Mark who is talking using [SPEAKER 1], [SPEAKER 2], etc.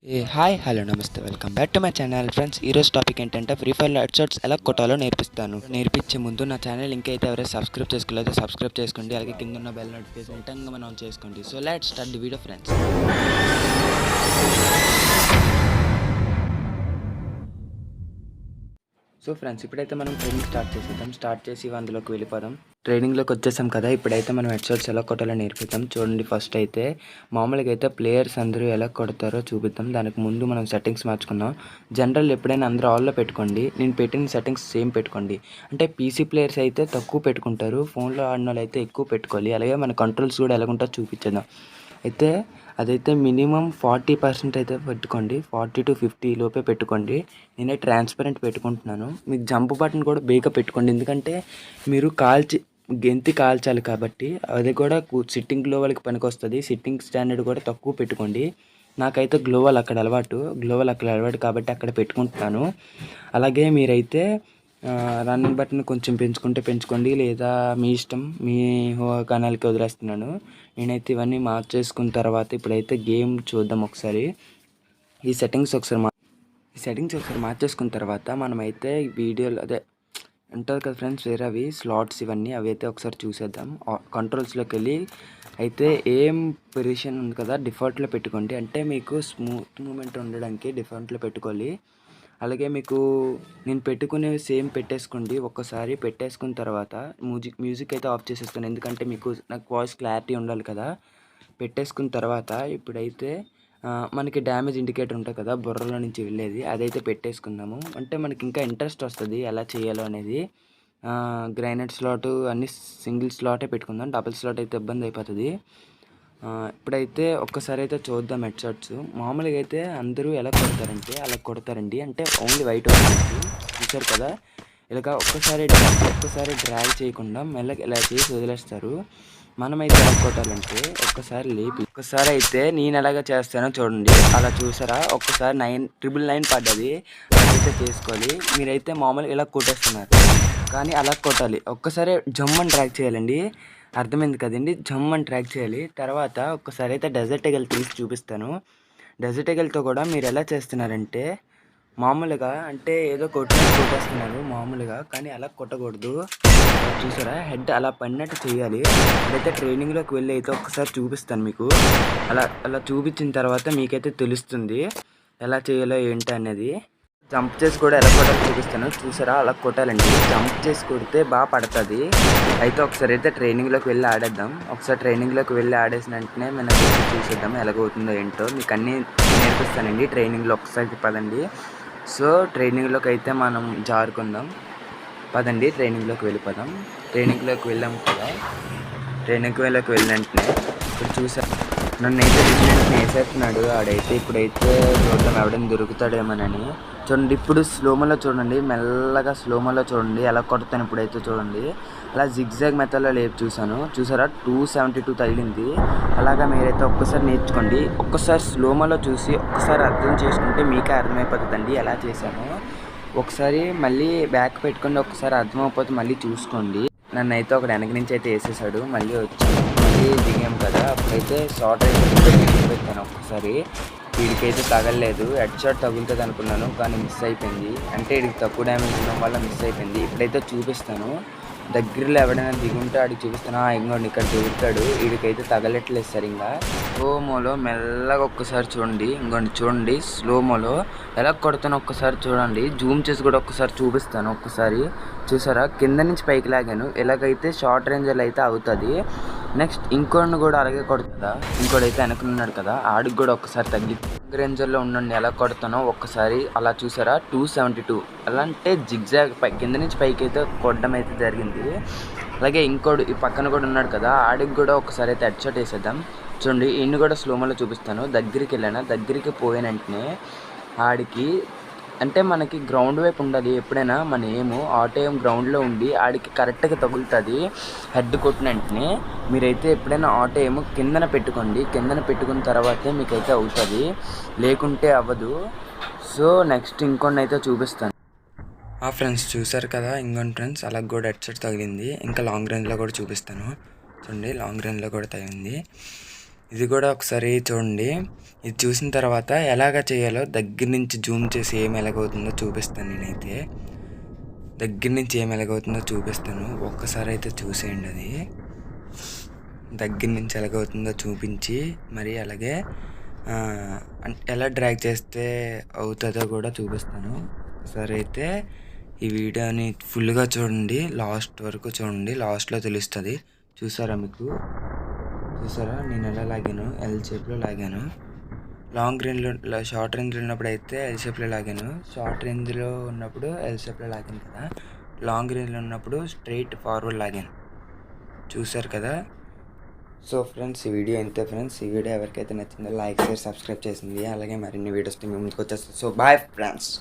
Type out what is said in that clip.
[SPEAKER 1] Hi hello నమస్తే welcome back to my channel friends. ఈరోజు topic ఏంటంటే ఫ్రీ ఫైర్లో హెడ్ షాట్స్ ఎలా కొట్టాలో నేర్పించే ముందు నా ఛానల్ ఇంకా అయితే ఎవరైతే సబ్స్క్రైబ్ చేసుకోలేదో సబ్స్క్రైబ్ చేసుకోండి. అలాగే కింద ఉన్న బెల్ నోటిఫికేషన్ టంగ్ మనం ఆన్ చేసుకోండి. So let's start the video friends. So friends, ఇప్పుడైతే మనం ట్రైనింగ్ స్టార్ట్ చేసి అందులోకి వెళ్ళిపోదాం. ట్రైనింగ్లోకి వచ్చేసాం కదా. ఇప్పుడైతే మనం హెడ్ షాట్స్ ఎలా కొట్టాలో నేర్పిద్దాం. చూడండి, ఫస్ట్ అయితే మామూలుగా అయితే ప్లేయర్స్ అందరూ ఎలా కొడతారో చూపిద్దాం. దానికి ముందు మనం సెట్టింగ్స్ మార్చుకుందాం. జనరల్ ఎప్పుడైనా అందరూ ఆల్లో పెట్టుకోండి. నేను పెట్టిన సెట్టింగ్స్ సేమ్ పెట్టుకోండి. అంటే పీసీ ప్లేయర్స్ అయితే తక్కువ పెట్టుకుంటారు, ఫోన్లో ఆడిన వాళ్ళు అయితే ఎక్కువ పెట్టుకోవాలి. అలాగే మన కంట్రోల్స్ కూడా ఎలాగుంటుందో చూపించేద్దాం. అయితే అదైతే మినిమం 40% అయితే పెట్టుకోండి. 40 to 50 లోపే పెట్టుకోండి. నేనే ట్రాన్స్పరెంట్ పెట్టుకుంటున్నాను. మీకు జంప్ బటన్ కూడా బేగా పెట్టుకోండి, ఎందుకంటే మీరు గెంతి కాల్చాలి కాబట్టి. అది కూడా సిట్టింగ్ గ్లోవల్కి పనికి వస్తుంది. సిట్టింగ్ స్టాండర్డ్ కూడా తక్కువ పెట్టుకోండి. నాకైతే గ్లోవల్ అక్కడ అలవాటు కాబట్టి అక్కడ పెట్టుకుంటున్నాను. అలాగే మీరైతే రన్నింగ్ బటన్ కొంచెం పెంచుకోండి, లేదా మీ ఇష్టం, మీ కణాలకి వదిలేస్తున్నాను. నేనైతే ఇవన్నీ మార్చేసుకున్న తర్వాత ఇప్పుడైతే గేమ్ చూద్దాం ఒకసారి. ఈ సెట్టింగ్స్ ఒకసారి మార్చేసుకున్న తర్వాత మనమైతే వీడియోలో అదే ఉంటుంది కదా ఫ్రెండ్స్, వేరేవి స్లాట్స్ ఇవన్నీ అవి అయితే ఒకసారి చూసేద్దాం. కంట్రోల్స్లోకి వెళ్ళి అయితే ఏం పొజిషన్ ఉంది కదా, డిఫాల్ట్లో పెట్టుకోండి. అంటే మీకు స్మూత్ మూమెంట్ ఉండడానికి డిఫాల్ట్లో పెట్టుకోవాలి. అలాగే మీకు నేను పెట్టుకునేవి సేమ్ పెట్టేసుకోండి. ఒక్కసారి పెట్టేసుకున్న తర్వాత మ్యూజిక్ అయితే ఆఫ్ చేసేస్తాను, ఎందుకంటే నాకు వాయిస్ క్లారిటీ ఉండాలి కదా. పెట్టేసుకున్న తర్వాత ఇప్పుడైతే మనకి డ్యామేజ్ ఇండికేటర్ ఉంటుంది కదా, బుర్రలో నుంచి వెళ్ళేది, అదైతే పెట్టేసుకుందాము. అంటే మనకి ఇంకా ఇంట్రెస్ట్ వస్తుంది ఎలా చేయాలో అనేది. గ్రైనేట్ స్లాట్ అన్ని సింగిల్ స్లాటే పెట్టుకుందాం, డబుల్ స్లాట్ అయితే ఇబ్బంది అయిపోతుంది. ఇప్పుడైతే ఒక్కసారి అయితే చూద్దాం హెడ్ షాట్స్. మామూలుగా అయితే అందరూ ఎలా కొడతారంటే అలా కొడతారండి. అంటే ఓన్లీ వైట్ అవుతుంది, చూసారు కదా. ఇలాగ ఒక్కసారి డ్రాగ్ చేయకుండా మెల్లగా ఇలా చేసి వదిలేస్తారు. మనమైతే ఎలా కొట్టాలంటే ఒక్కసారి అయితే నేను ఎలాగ చేస్తానో చూడండి. అలా చూసారా, ఒక్కసారి 999 పడ్డది, అదైతే చేసుకోవాలి. మీరైతే మామూలుగా ఇలా కొట్టేస్తున్నారు, కానీ అలా కొట్టాలి. ఒక్కసారి జమ్మని డ్రాగ్ చేయాలండి, అర్థమైంది కదండి. జమ్మని ట్రాక్ చేయాలి. తర్వాత ఒక్కసారి అయితే డెజర్ట్ ఎగల్ తీసి చూపిస్తాను. డెజర్ట్ ఎగల్తో కూడా మీరు ఎలా చేస్తున్నారంటే మామూలుగా అంటే ఏదో కొట్టేస్తున్నారు మామూలుగా, కానీ అలా కొట్టకూడదు. చూసారా, హెడ్ అలా పడినట్టు చేయాలి. అయితే ట్రైనింగ్లోకి వెళ్ళి అయితే ఒక్కసారి చూపిస్తాను మీకు. అలా చూపించిన తర్వాత మీకైతే తెలుస్తుంది ఎలా చేయాలో ఏంటి అనేది. జంప్ చేసి కూడా ఎలా కొట్టాలో చూపిస్తాను. చూసారా, అలా కొట్టాలండి. జంప్ చేసి కొడితే బాగా పడుతుంది. అయితే ఒకసారి అయితే ట్రైనింగ్లోకి వెళ్ళి ఆడేద్దాం. ఒకసారి ట్రైనింగ్లోకి వెళ్ళి ఆడేసిన వెంటనే మనం చూసేద్దాం ఎలాగవుతుందో ఏంటో. మీకు అన్నీ నేర్పిస్తానండి ట్రైనింగ్లో. ఒకసారి పదండి. సో ట్రైనింగ్లోకి అయితే మనం జారుకుందాం. పదండి, ట్రైనింగ్లోకి వెళ్ళిపోదాం. ట్రైనింగ్లోకి వెళ్ళాం కదా. ట్రైనింగ్లోకి వెళ్ళిన వెంటనే ఇప్పుడు చూసాను, నన్ను అయితే వేసేస్తున్నాడు ఆడైతే. ఇప్పుడైతే చూద్దాం ఎవడైనా దొరుకుతాడేమోనని. చూడండి, ఇప్పుడు స్లోమోలో చూడండి, మెల్లగా స్లోమోలో చూడండి ఎలా కొడతాను. ఇప్పుడైతే చూడండి, అలా జిగ్జాగ్ మెథడ్లో చూసాను. చూసారా, 272 తగిలింది. అలాగా మీరైతే ఒక్కసారి నేర్చుకోండి. ఒక్కసారి స్లోమోలో చూసి ఒక్కసారి అర్థం చేసుకుంటే మీకే అర్థమైపోతుందండి ఎలా చేశాను. ఒకసారి మళ్ళీ బ్యాక్ పెట్టుకోండి, ఒక్కసారి అర్థమైపోతే మళ్ళీ చూసుకోండి. నన్ను అయితే ఒకటి వెనక నుంచి అయితే వేసేసాడు. మళ్ళీ వచ్చాను, మళ్ళీ దిగాం కదా. అప్పుడైతే షార్ట్ అయితే పెట్టాను. ఒక్కసారి వీడికైతే తగలలేదు. హెడ్ షాట్ తగులుతుంది అనుకున్నాను, కానీ మిస్ అయిపోయింది. అంటే వీడికి తక్కువ డ్యామేజ్ ఉండడం వల్ల మిస్ అయిపోయింది. ఇప్పుడైతే చూపిస్తాను, దగ్గరలో ఎవడైనా దిగుంటే ఆడికి చూపిస్తాను. ఇంకోండి ఇక్కడ దొరుకుతాడు. వీడికైతే తగలట్లేదు సరిగ్గా. స్లోమోలో మెల్లగా ఒక్కసారి చూడండి. ఇంకోండి చూడండి, స్లోమోలో ఎలా కొడతాను ఒక్కసారి చూడండి. జూమ్ చేసి కూడా ఒక్కసారి చూపిస్తాను. ఒక్కసారి చూసారా, కింద నుంచి పైకి లాగాను. ఎలాగైతే షార్ట్ రేంజర్లో అయితే అవుతుంది. నెక్స్ట్ ఇంకోడిని కూడా అలాగే కొడుతుందా. ఇంకోడైతే వెనకనున్నాడు కదా, ఆడికి కూడా ఒక్కసారి తగ్గి రేంజర్లో ఉండండి. ఎలా కొడతానో ఒక్కసారి అలా చూసారా, 272. అలా అంటే జిగ్జాగ్ కింద నుంచి పైకి అయితే కొట్టడం అయితే జరిగింది. అలాగే ఇంకోడు ఈ పక్కన కూడా ఉన్నాడు కదా, ఆడికి కూడా ఒకసారి అయితే హెడ్ షాట్ వేసేద్దాం. చూడండి, ఇన్ని కూడా స్లోమోలో చూపిస్తాను. దగ్గరికి పోయిన వెంటనే ఆడికి అంటే మనకి గ్రౌండ్ వైపు ఉండాలి ఎప్పుడైనా మన ఏమో. ఆటో ఏం గ్రౌండ్లో ఉండి ఆడికి కరెక్ట్గా తగులుతుంది. హెడ్ కొట్టిన వెంటనే మీరైతే ఎప్పుడైనా ఆటో ఏమో కిందన పెట్టుకోండి. కిందన పెట్టుకున్న తర్వాతే మీకైతే అవుతుంది, లేకుంటే అవ్వదు. సో నెక్స్ట్ ఇంకొన్ని అయితే చూపిస్తాను. ఫ్రెండ్స్ చూసారు కదా, ఇంకొన్ని ఫ్రెండ్స్ అలా కూడా హెడ్ షాట్ తగిలింది. ఇంకా లాంగ్ రేంజ్లో కూడా చూపిస్తాను. చూడండి, లాంగ్ రేంజ్లో కూడా తగిలింది. ఇది కూడా ఒకసారి చూడండి. ఇది చూసిన తర్వాత ఎలాగ చేయాలో దగ్గర నుంచి జూమ్ చేసి ఏం ఎలాగవుతుందో చూపిస్తాను నేనైతే. దగ్గర నుంచి ఏం ఎలాగవుతుందో చూపిస్తాను. ఒక్కసారి అయితే చూసేయండి అది. దగ్గర నుంచి ఎలాగవుతుందో చూపించి మరి అలాగే ఎలా డ్రాగ్ చేస్తే అవుతుందో కూడా చూపిస్తాను. ఒకసారి అయితే ఈ వీడియోని ఫుల్గా చూడండి, లాస్ట్ వరకు చూడండి, లాస్ట్లో తెలుస్తుంది. చూసారా చూసారా నేను ఎలా లాగాను? ఎల్ షేప్లో లాగాను. లాంగ్ రేంజ్లో షార్ట్ రేంజ్లో ఉన్నప్పుడు అయితే ఎల్ షేప్లో లాగాను. షార్ట్ రేంజ్లో ఉన్నప్పుడు ఎల్ షేప్లో లాగాను కదా. లాంగ్ రేంజ్లో ఉన్నప్పుడు స్ట్రైట్ ఫార్వర్డ్ లాగాను. చూసారు కదా. సో ఫ్రెండ్స్, ఈ వీడియో ఇంతే ఫ్రెండ్స్. ఈ వీడియో ఎవరికైతే నచ్చిందో లైక్, షేర్, సబ్స్క్రైబ్ చేసింది. అలాగే మరిన్ని వీడియోస్ని మీ ముందుకు వచ్చేస్తాను. So bye friends.